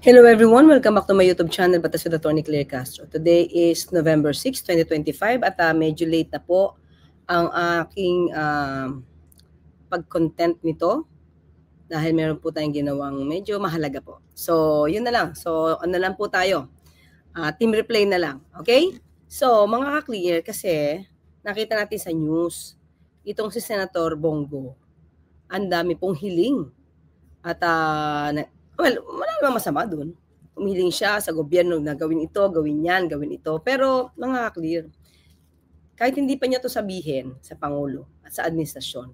Hello everyone, welcome back to my YouTube channel, Batas with Attorney Claire Castro. Today is November 6, 2025 at medyo late na po ang aking pag-content nito dahil meron po tayong ginawang medyo mahalaga po. So, yun na lang. So, ano lang po tayo? Team replay na lang. Okay? So, mga ka-clear, kasi nakita natin sa news, itong si Senator Bongo, ang dami pong hiling. At well, wala namang masama dun. Umiling siya sa gobyerno na gawin ito, gawin yan, gawin ito. Pero mga clear, kahit hindi pa niya to sabihin sa Pangulo at sa administrasyon,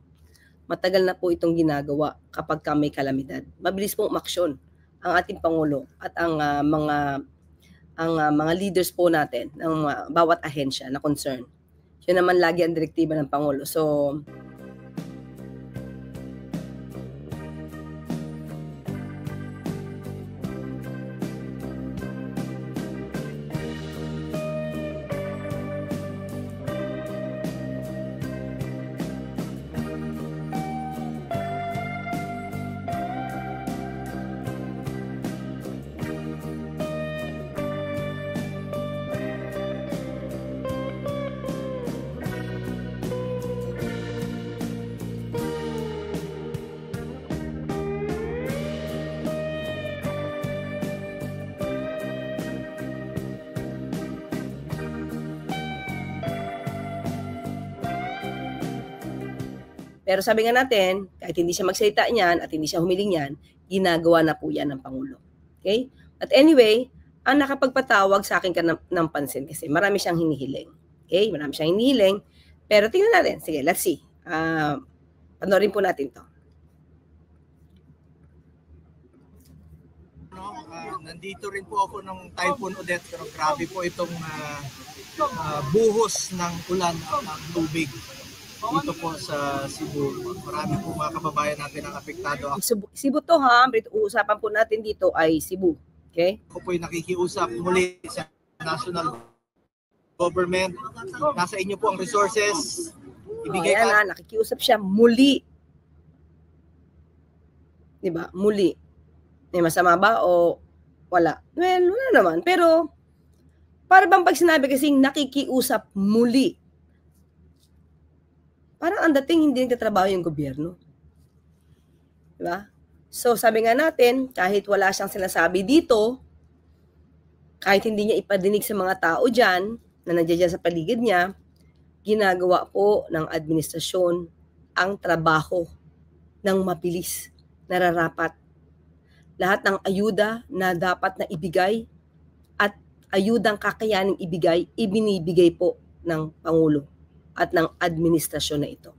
matagal na po itong ginagawa kapag may kalamidad. Mabilis pong umaksyon ang ating Pangulo at ang mga leaders po natin ng bawat ahensya na concern. Yun naman lagi ang direktiba ng Pangulo. So, pero sabi nga natin, kahit hindi siya magsalita niyan at hindi siya humiling niyan, ginagawa na po yan ng Pangulo. Okay? But anyway, ang nakapagpatawag sa akin ng pansin kasi marami siyang hinihiling. Okay? Marami siyang hinihiling. Pero tingnan natin. Sige, let's see. Panoorin po natin to. Nandito rin po ako ng Typhoon Odette, pero grabe po itong buhos ng ulan ng tubig dito po sa Cebu. Marami po mga kababayan natin ang apektado. Cebu to ha, usapan po natin dito ay Cebu. Okay? Ako po ay nakikiusap muli sa national government. Nasa inyo po ang resources. Ibigay na, nakikiusap siya muli. Diba? Muli. May masama ba o wala? Well, wala naman. Pero, para bang pag sinabi kasing nakikiusap muli, parang ang dating hindi nagtatrabaho yung gobyerno. Diba? So, sabi nga natin, kahit wala siyang sinasabi dito, kahit hindi niya ipadinig sa mga tao dyan, na nandiyan sa paligid niya, ginagawa po ng administrasyon ang trabaho ng mabilis, nararapat. Lahat ng ayuda na dapat na ibigay at ayudang kakayaning ibigay, ibinibigay po ng Pangulo at ng administrasyon na ito.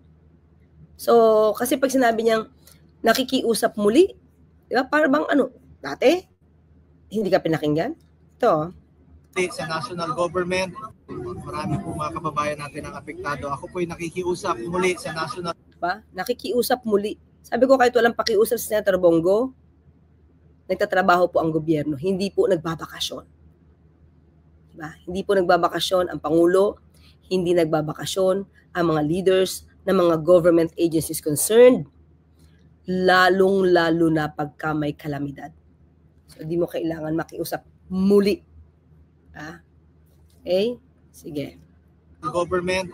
So, kasi pag sinabi niyang nakikiusap muli, di ba? Para bang dati? Hindi ka pinakinggan? Ito. Sa national government, marami po mga kababayan natin ang apektado. Ako po ay nakikiusap muli sa national... Diba? Nakikiusap muli. Sabi ko kahit walang pakiusap si Senator Bongo, nagtatrabaho po ang gobyerno, hindi po nagbabakasyon. Diba? Hindi po nagbabakasyon ang Pangulo, hindi nagbabakasyon ang mga leaders ng mga government agencies concerned, lalong-lalo na pagka may kalamidad. So, di mo kailangan makiusap muli. Okay? Sige. Government,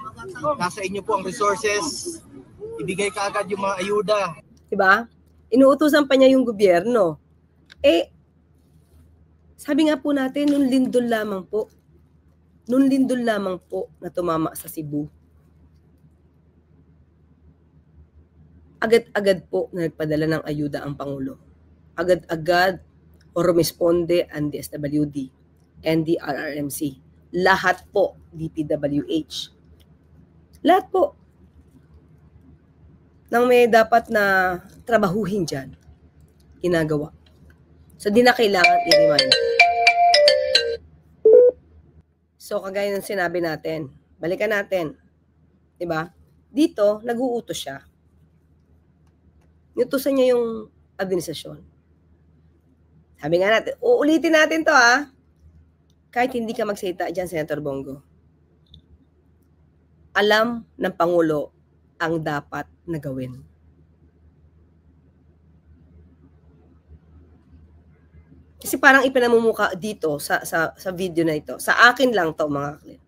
nasa inyo po ang resources, ibigay kaagad yung mga ayuda. Diba? Inuutusan pa niya yung gobyerno. Sabi nga po natin, nung lindol lamang po na tumama sa Cebu, agad-agad po na nagpadala ng ayuda ang Pangulo. Agad-agad o rumisponde ang DSWD, NDRRMC. Lahat po, DPWH. Lahat po. Nang may dapat na trabahuhin dyan, ginagawa. So, di na kailangan i-remind. So, kagaya ng sinabi natin, balikan natin. Diba? Dito, nag-uutos siya. Inutusan niya yung administrasyon. Sabi nga natin, uulitin natin to kahit hindi ka magsalita dyan, Senator Bongo. Alam ng Pangulo ang dapat na gawin. Kasi parang ipinamumuka dito sa video na ito. Sa akin lang to mga kaklir.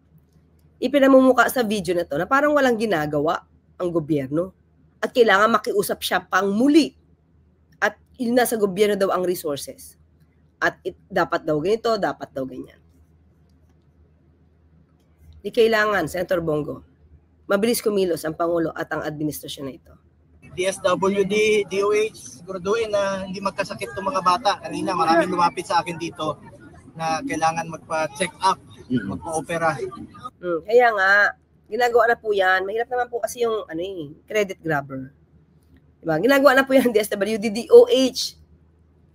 Ipinamumuka sa video na to na parang walang ginagawa ang gobyerno. At kailangan makiusap siya pang muli. At yun nasa gobyerno daw ang resources. At dapat daw ganito, dapat daw ganyan. Di kailangan, Senator Bongo, mabilis kumilos ang Pangulo at ang administrasyon na ito. DSWD, DOH, siguraduhin na hindi magkasakit itong mga bata. Kanina maraming lumapit sa akin dito na kailangan magpa-check up, magpa-opera. Kaya nga, ginagawa na po yan. Mahirap naman po kasi yung credit grabber. Diba? Ginagawa na po yan DSWD, DOH.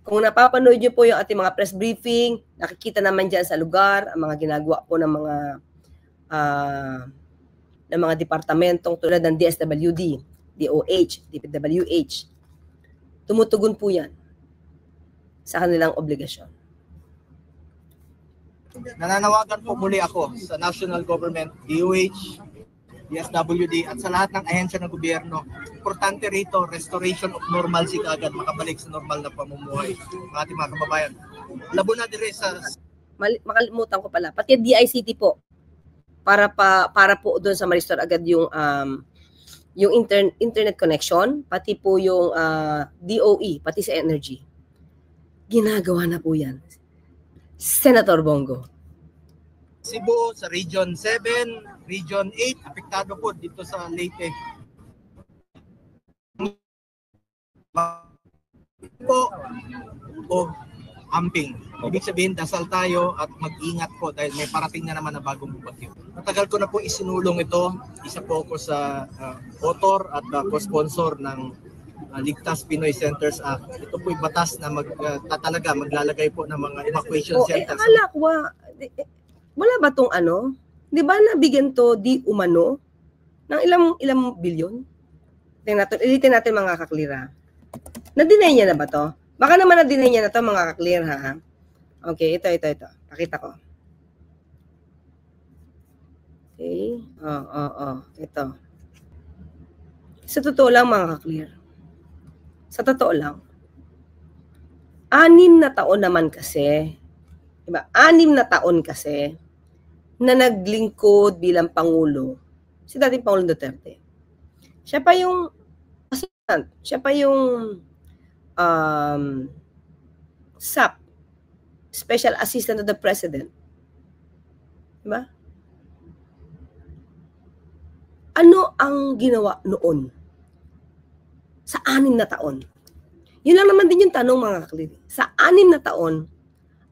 Kung napapanood nyo po yung ating mga press briefing, nakikita naman dyan sa lugar, ang mga ginagawa po ng mga departamentong tulad ng DSWD, DOH, DPWH. Tumutugon po yan sa kanilang obligasyon. Nananawagan po muli ako sa national government, DOH, DSWD at sa lahat ng ahensya ng gobyerno. Importante rito, restoration of normalcy kaagad, makabalik sa normal na pamumuhay ng ating mga kababayan. Labo na dire sa... Makalimutan ko pala, pati DICT po, para po doon sa ma-restore agad yung internet connection, pati po yung DOE, pati sa energy. Ginagawa na po yan. Senator Bongo. Cebu, sa Region 7, Region 8, apektado po dito sa Leyte. Po o amping. Ibig sabihin, dasal tayo at mag-ingat po dahil may parating na naman na bagong bagyo. Matagal ko na po isinulong ito. Isa po ako sa author at co-sponsor ng Ligtas Pinoy Centers Act. Ito po'y batas na maglalagay po ng mga evacuation centers. Akala ko, wala ba tong di ba nabigyan to di umano ng ilang bilyon? Ilitin natin mga kaklira. Na-deny niya na ba to? Baka naman na-deny niya na to mga kaklir ha. Okay, ito. Pakita ko. Okay. Ito. Sa totoo lang mga kaklir. Sa totoo lang. 6 na taon naman kasi. Diba? 6 na taon kasi na naglingkod bilang Pangulo si dating Pangulong Duterte. Siya pa yung assistant. Siya pa yung SAP, Special Assistant to the President. Diba? Ano ang ginawa noon? Sa 6 na taon. Yun lang naman din yung tanong mga kakliri. Sa 6 na taon,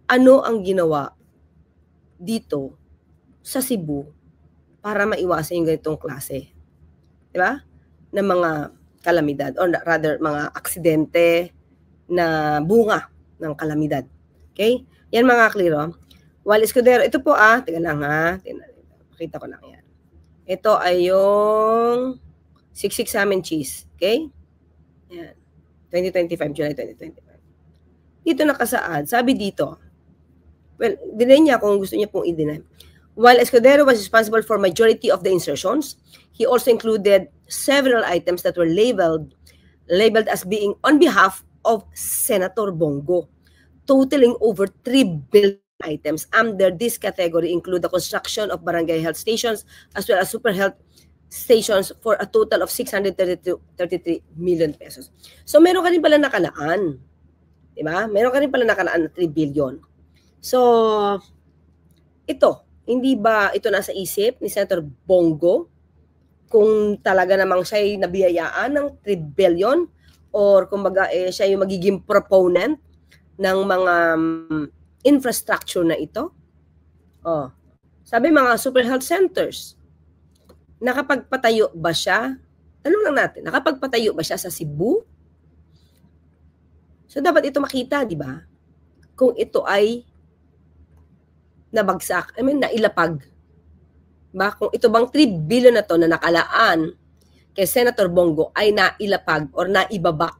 ano ang ginawa dito sa Cebu para maiwasan yung ganitong klase? Diba? Ng mga kalamidad or rather mga aksidente na bunga ng kalamidad. Okay? Yan mga kliro. Wal Escudero, ito po teka lang pakita ko lang yan. Ito ay yung siksik salmon cheese. Okay? Yan. 2025, July 2025. Dito nakasaad, sabi dito, well, dinay niya kung gusto niya pong i-deny. While Escudero was responsible for majority of the insertions, he also included several items that were labeled as being on behalf of Senator Bongo, totaling over 3 billion items. Under this category include the construction of barangay health stations as well as super health stations for a total of 633 million pesos. So meron ka rin pala nakalaan. Diba? Meron ka rin pala nakalaan na 3 billion. So, hindi ba ito nasa isip ni Senator Bongo kung talaga namang siya ay nabiyayaan ng 3 billion or kumbaga siya yung magiging proponent ng mga infrastructure na ito? Sabi mga super health centers, nakapagpatayo ba siya? Tanong lang natin, nakapagpatayo ba siya sa Cebu? So dapat ito makita, di ba? Kung ito ay nabagsak, nailapag. Ba? Kung ito bang 3 billion na to na nakalaan kay Senator Bongo ay nailapag or naibaba.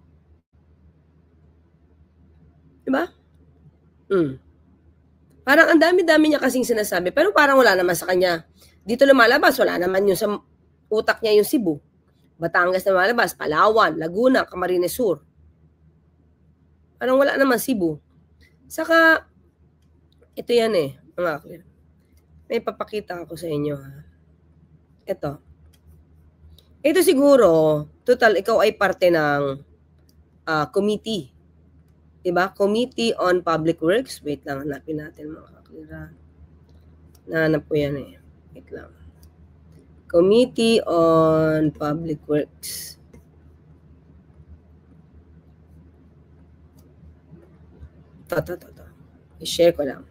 Di ba? Parang ang dami-dami niya kasing sinasabi, pero parang wala naman sa kanya. Dito lumalabas, wala naman yung sa utak niya yung Cebu. Batangas na lumalabas, Palawan, Laguna, Camarines Sur. Parang wala naman Cebu. Saka, ito yan eh, mga clear. May papakita ako sa inyo. Ito. Ito siguro, total, ikaw ay parte ng committee. Diba? Committee on Public Works. Wait lang, hanapin natin mga kaklira. Nahanap ko yan eh. Wait lang. Committee on Public Works. Ito. I-share ko lang.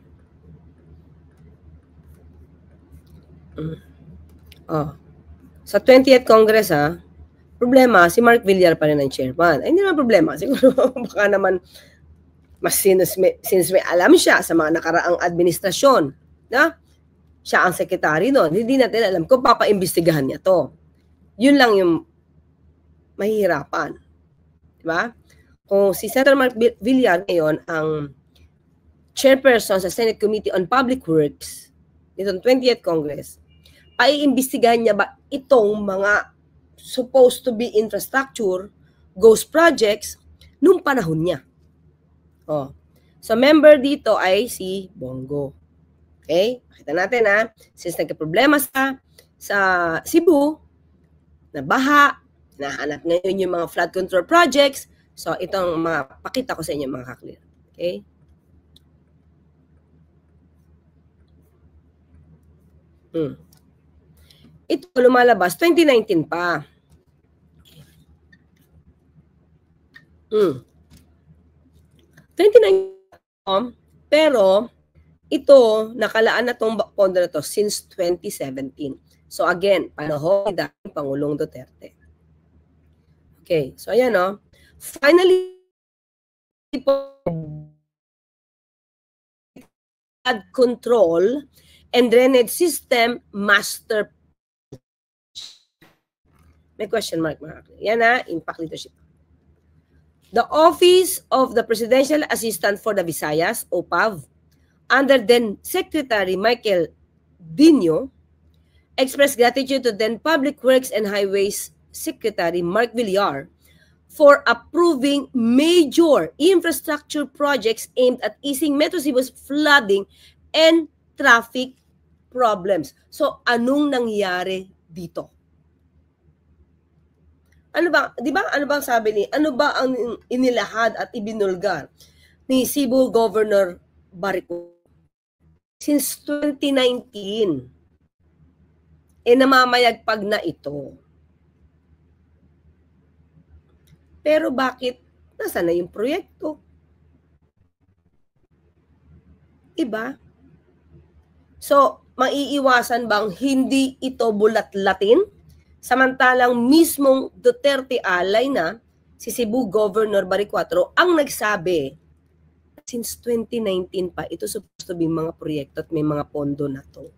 Sa 20th Congress problema, si Mark Villar pa rin ang chairman. Ay, hindi naman problema. Siguro baka naman mas since may alam siya sa mga nakaraang administrasyon na siya ang sekretary doon, hindi natin alam kung papaimbestigahan niya to. Yun lang yung mahihirapan. Diba? Kung si Senator Mark Villar ngayon ang chairperson sa Senate Committee on Public Works nitong 20th Congress, paiimbestigahan niya ba itong mga supposed to be infrastructure, ghost projects, nung panahon niya? So member dito ay si Bongo. Okay? Makita natin since nagka-problema sa Cebu, na baha, nahanap ngayon yung mga flood control projects. So itong pakita ko sa inyo mga kaklir. Okay? Ito lumalabas 2019 pa. 2019 pero ito nakalaan na tong pondo na to since 2017. So again, panahon ni dating Pangulong Duterte. Okay, so ayan finally flood control and drainage system master. May question mark mga. Yan impact leadership. The Office of the Presidential Assistant for the Visayas, OPAV, under then Secretary Michael Dino, expressed gratitude to then Public Works and Highways Secretary Mark Villar for approving major infrastructure projects aimed at easing Metro Cebu's flooding and traffic problems. So, anong nangyari dito? Ano ba, di ba, ano bang sabi ano ba ang inilahad at ibinulgar ni Cebu Governor Barico since 2019? Namamayagpag na ito. Pero bakit nasaan na yung proyekto? Diba? So, maiiwasan bang hindi ito bulat-latin? Samantalang mismong Duterte alay na si Cebu Governor Baricuatro ang nagsabi since 2019 pa ito supposed to be mga proyekto at may mga pondo na to.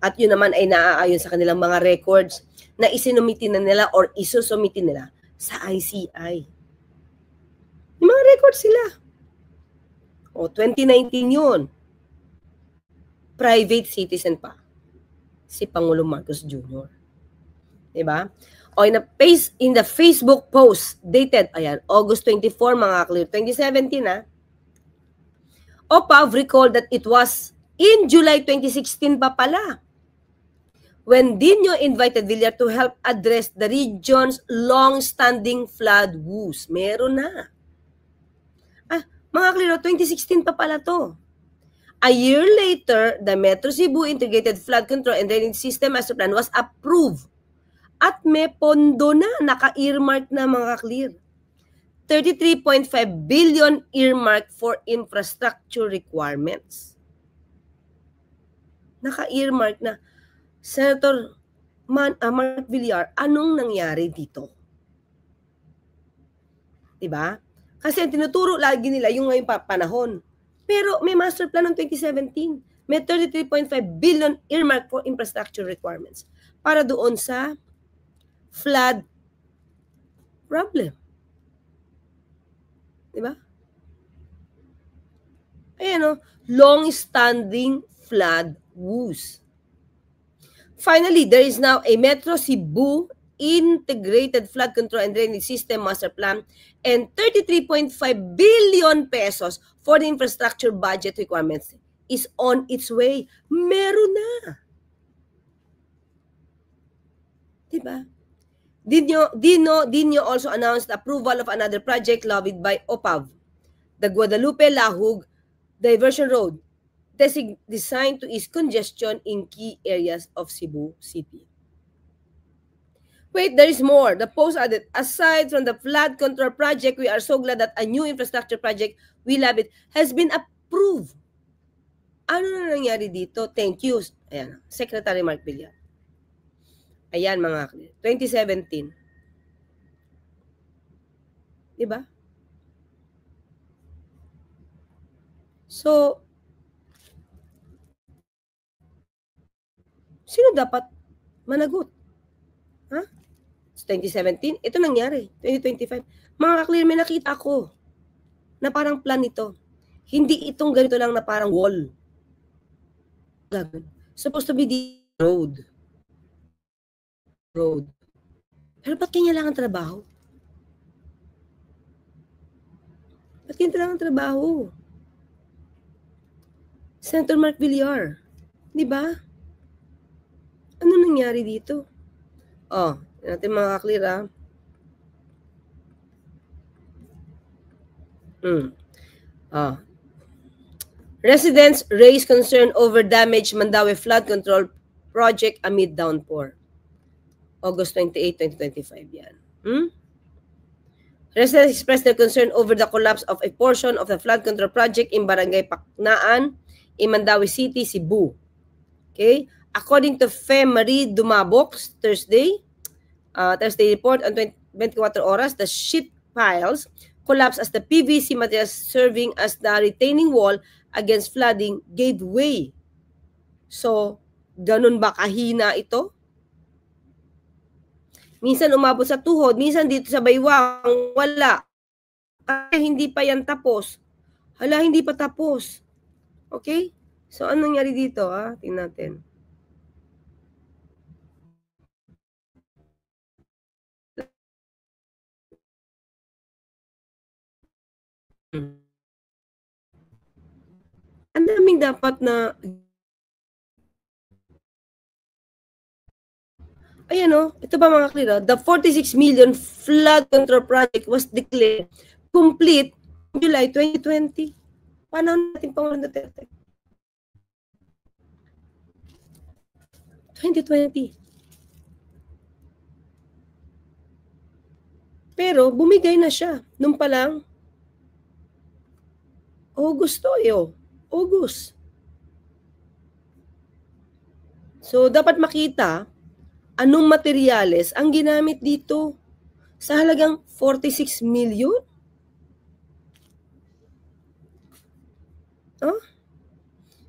At yun naman ay naaayon sa kanilang mga records na isinumiti na nila or isusumiti nila sa ICI. May mga records sila. 2019 yun. Private citizen pa si Pangulong Marcos Jr. Diba? O in the Facebook post dated, August 24 mga clear, 2017 OPAV recalled that it was in July 2016 pa pala when Dino invited Villar to help address the region's long-standing flood woes. Meron na. Mga clear, 2016 pa pala to. A year later, the Metro Cebu Integrated Flood Control and Drainage System Master Plan was approved. At may pondo na, naka-earmark na mga clear. 33.5 billion earmark for infrastructure requirements. Naka-earmark na. Senator Mark Villar, anong nangyari dito? Diba? Kasi ang tinuturo lagi nila yung ngayong panahon. Pero may master plan ng 2017. May 33.5 billion earmark for infrastructure requirements para doon sa flood problem. Diba? Ayan long-standing flood woes. Finally, there is now a Metro Cebu Integrated Flood Control and Drainage System Master Plan and 33.5 billion pesos for the infrastructure budget requirements is on its way. Meron na. Diba? Dino also announced the approval of another project lobbied by OPAV, the Guadalupe-Lahug Diversion Road, designed to ease congestion in key areas of Cebu City. Wait, there is more. The post added, aside from the flood control project, we are so glad that a new infrastructure project, We Love It, has been approved. Ano na nangyari dito? Thank you. Ayan, Secretary Mark Villar. Ayan mga 2017. Diba? So, sino dapat managot? Ha? 2017, ito nangyari. 2025. Mga kaklir, may nakita ko na parang plan ito. Hindi itong ganito lang na parang wall. Supposed to be the road. Pero ba't kailangan trabaho? Ba't kailangan trabaho? Senator Mark Villar. Di ba? Ano nangyari dito? Oh, natin mga kaklir ha. Residents raise concern over damaged Mandaue flood control project amid downpour. August 28, 2025 yan. Residents expressed their concern over the collapse of a portion of the flood control project in Barangay Paknaan in Mandaue City, Cebu. Okay? According to Marie Dumabox, Thursday report on 24 oras, the sheet piles collapsed as the PVC materials serving as the retaining wall against flooding gave way. So, ganun ba kahina ito? Minsan umabot sa tuhod, minsan dito sa baywang, wala. Kasi hindi pa yan tapos. Hala, hindi pa tapos. Okay? So, anong nangyari dito? Tingnan natin. Ang daming dapat na ayan ito ba mga clear? The 46 million flood control project was declared complete July 2020. Paano natin Pangulong Duterte? 2020. Pero bumigay na siya. Nung pa lang, August. So, dapat makita anong materyales ang ginamit dito sa halagang 46 million?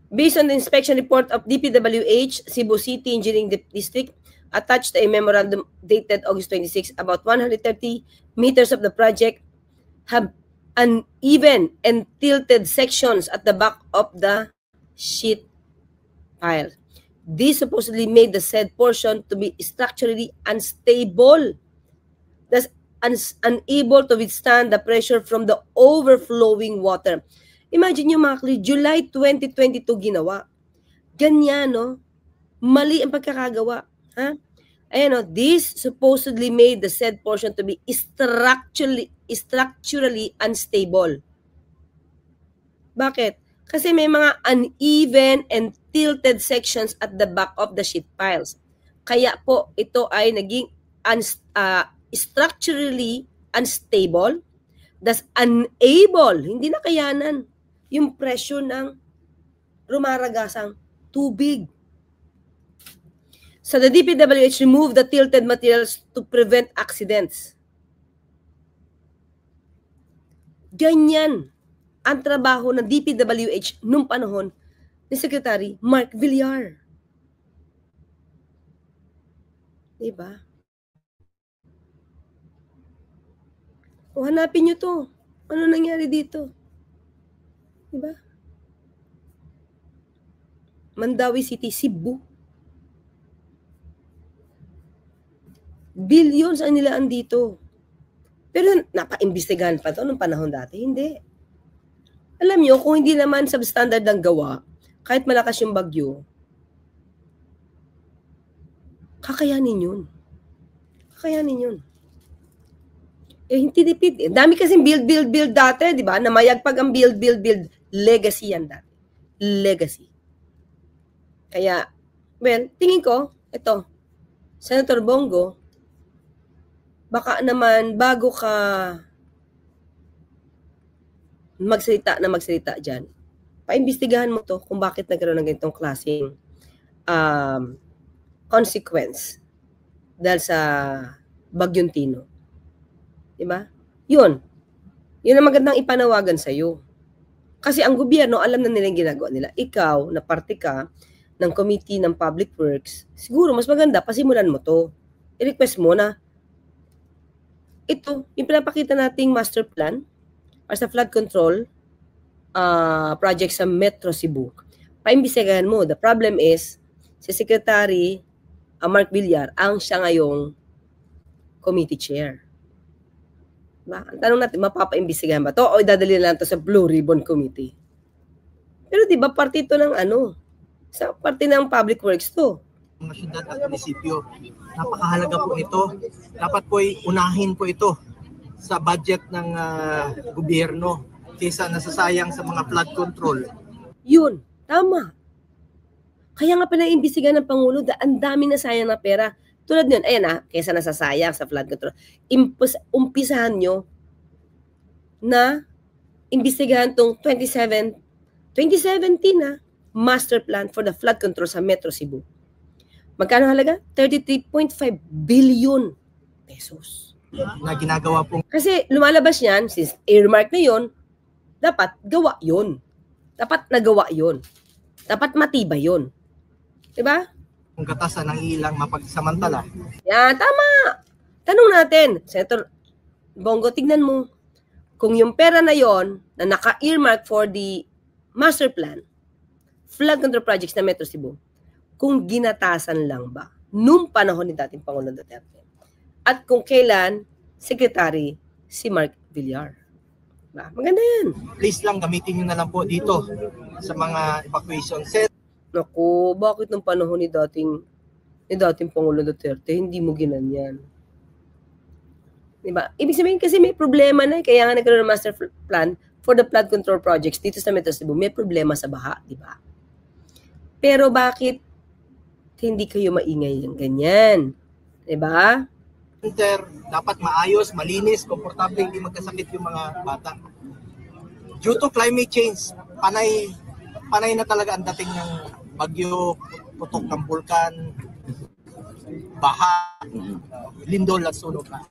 Based on the inspection report of DPWH, Cebu City Engineering District, attached to a memorandum dated August 26, about 130 meters of the project have uneven and tilted sections at the back of the sheet pile. This supposedly made the said portion to be structurally unstable, thus unable to withstand the pressure from the overflowing water. Imagine nyo mga kli, July 2022 ginawa. Ganyan, mali ang pagkakagawa. Ayan, this supposedly made the said portion to be structurally unstable. Bakit? Kasi may mga uneven and tilted sections at the back of the sheet piles. Kaya po, ito ay naging structurally unstable, thus unable, hindi na kayanan, yung pressure ng rumaragasang tubig. So the DPWH removed the tilted materials to prevent accidents. Ganyan ang trabaho ng DPWH nung panahon ni Secretary Mark Villar. Diba? O hanapin nyo to. Ano nangyari dito? Diba? Mandaue City, Cebu. Billions ang nilaan dito. Pero napaimbestigahan pa to nung panahon dati? Hindi. Alam nyo, kung hindi naman substandard ang gawa, kahit malakas yung bagyo, kakayanin yun. Kakayanin yun. Eh, hindi dipid. Dami kasing build dati, di ba? Namayagpag ang build. Legacy yan dati. Legacy. Kaya, well, tingin ko, ito, Senator Bongo, baka naman bago ka magsalita dyan, paimbestigahan mo to kung bakit nagkaroon ng ganitong klaseng consequence dahil sa Bagyong Tino. Diba? Yun ang magandang ipanawagan sa'yo. Kasi ang gobyerno, alam na nila yung ginagawa nila. Ikaw, na parte ka ng Committee ng Public Works, siguro mas maganda, pasimulan mo to. I-request mo na, ito, yung pinapakita nating master plan para sa flood control project sa Metro Cebu. Paimbestigahan mo. The problem is, si Secretary Mark Villar, ang siya ngayong committee chair. Diba? Ang tanong natin, mapapaimbestigahan ba to o idadali lang to sa Blue Ribbon Committee? Pero di ba parte ito ng sa parte ng Public Works to. Mga syudad at munisipyo, napakahalaga po nito. Dapat po unahin po ito sa budget ng gobyerno kaysa nasasayang sa mga flood control. Yun, tama. Kaya nga pinaimbestigahan ng Pangulo, ang dami na sayang na pera. Tulad yun, ayan kaysa nasasayang sa flood control. Umpisahan nyo na imbestigahan tong 2017 master plan for the flood control sa Metro Cebu. Magkano halaga? 33.5 billion pesos. Na ginagawa pong... Kasi lumalabas yan, since earmark na yon, dapat gawa yon. Dapat nagawa yon. Dapat matibay yon. Diba? Kung katasan ng ilang mapagsamantala. Yan, tama. Tanong natin, Senator Bongo, tignan mo. Kung yung pera na yon na naka-earmark for the master plan, flood control projects na Metro Cebu, kung ginatasan lang ba nung panahon ni dating Pangulong Duterte? At kung kailan, Secretary si Mark Villar. Diba? Maganda yan. Please lang, gamitin nyo na lang po dito sa mga evacuation set. Naku, bakit nung panahon ni dating Pangulong Duterte, hindi mo ginanyan? Diba? Ibig sabihin kasi may problema na, kaya nga nagkaroon ng master plan for the flood control projects dito sa Metro Cebu, may problema sa baha, di ba? Pero bakit hindi kayo maingay ng ganyan? Di ba? Dapat maayos, malinis, komportable, hindi magkasakit yung mga bata. Due to climate change, panay na talaga ang dating ng bagyo, putok ng bulkan, baha, lindol at sunog na.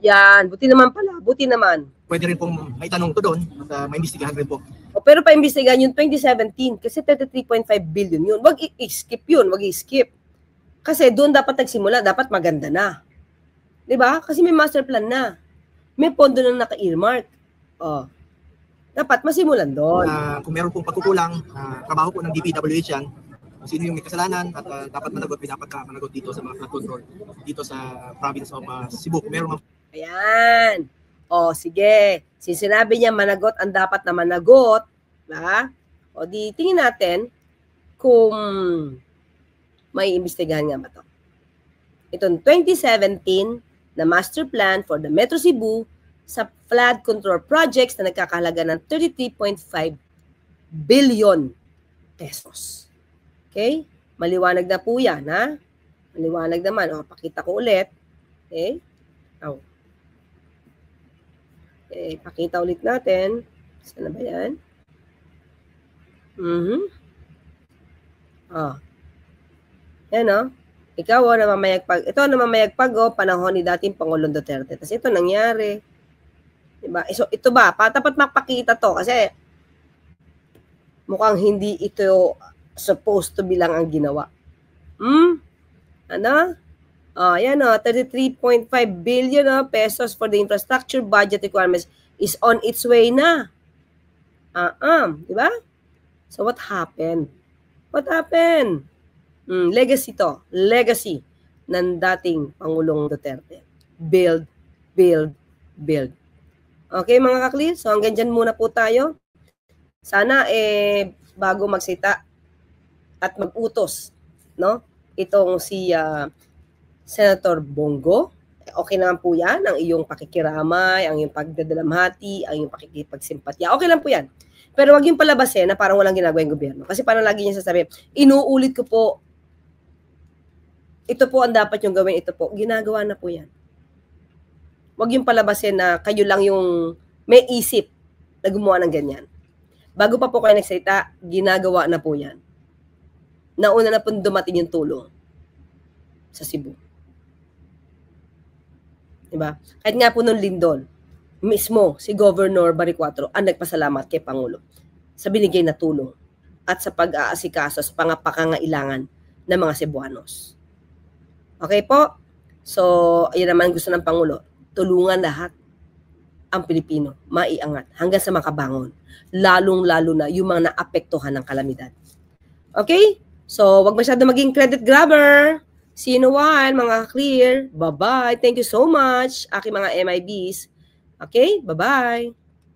Yan, buti naman pala, buti naman. Pwede rin pong may tanong to doon at maimbestigahan rin po. Pero paimbestigahan yung 2017 kasi 33.5 billion yun. Wag i-skip yun, wag i-skip. Kasi doon dapat nagsimula, dapat maganda na. 'Di ba? Kasi may master plan na. May pondo na naka-earmark. Dapat masimulan doon. Kung meron pong pagkukulang, trabaho po ng DPWH yan. Sino yung may kasalanan at dapat managot, dapat managot dito sa mga flood control dito sa province of Cebu. Kung meron Ayan. Sige. Sinabi niya managot ang dapat na managot. Ha? Di tingin natin kung may imbestigahan nga ba ito. Itong 2017 na master plan for the Metro Cebu sa flood control projects na nagkakahalaga ng 33.5 billion pesos. Okay? Maliwanag na po yan, ha? Maliwanag naman. Pakita ko ulit. Okay? Pakita ulit natin. Saan na ba yan? Yan, Ikaw, namamayagpag. Ito, namamayagpag, panahon ni dating Pangulong Duterte. Tapos ito nangyari. Diba? So, ito ba? Dapat mapakita to kasi mukhang hindi ito supposed to be lang ang ginawa. Yan 33.5 billion pesos for the infrastructure budget requirements is on its way na. Di ba? So what happened? What happened? Legacy to. Legacy ng dating Pangulong Duterte. Build, build, build. Okay mga ka-clear? So hanggang dyan muna po tayo. Sana bago magsita at mag-utos, no? Itong si Senator Bongo, okay naman po yan, ang iyong pakikiramay, ang iyong pagdadalamhati, ang iyong pakikipagsimpatya. Okay lang po yan. Pero wag yung palabasin na parang walang ginagawa yung gobyerno. Kasi parang lagi niya sasabihin, inuulit ko po, ito po ang dapat yung gawin, ito po. Ginagawa na po yan. Wag yung palabasin na kayo lang yung may isip na gumawa ng ganyan. Bago pa po kayo nagsalita, ginagawa na po yan. Nauna na po dumating yung tulong sa Cebu. Diba? Kahit nga po nung Lindol, mismo si Governor Baricuatro ang nagpasalamat kay Pangulo sa binigay na tulong at sa pag-aasikaso sa pangangailangan ng mga Cebuanos. Okay po? So, ayun naman gusto ng Pangulo, tulungan lahat ang Pilipino, maiangat hanggang sa makabangon. Lalong-lalo na yung mga naapektuhan ng kalamidad. Okay? So, wag masyado maging credit grabber. See you in a while, mga clear. Bye-bye. Thank you so much, aking mga MIBs. Okay? Bye-bye.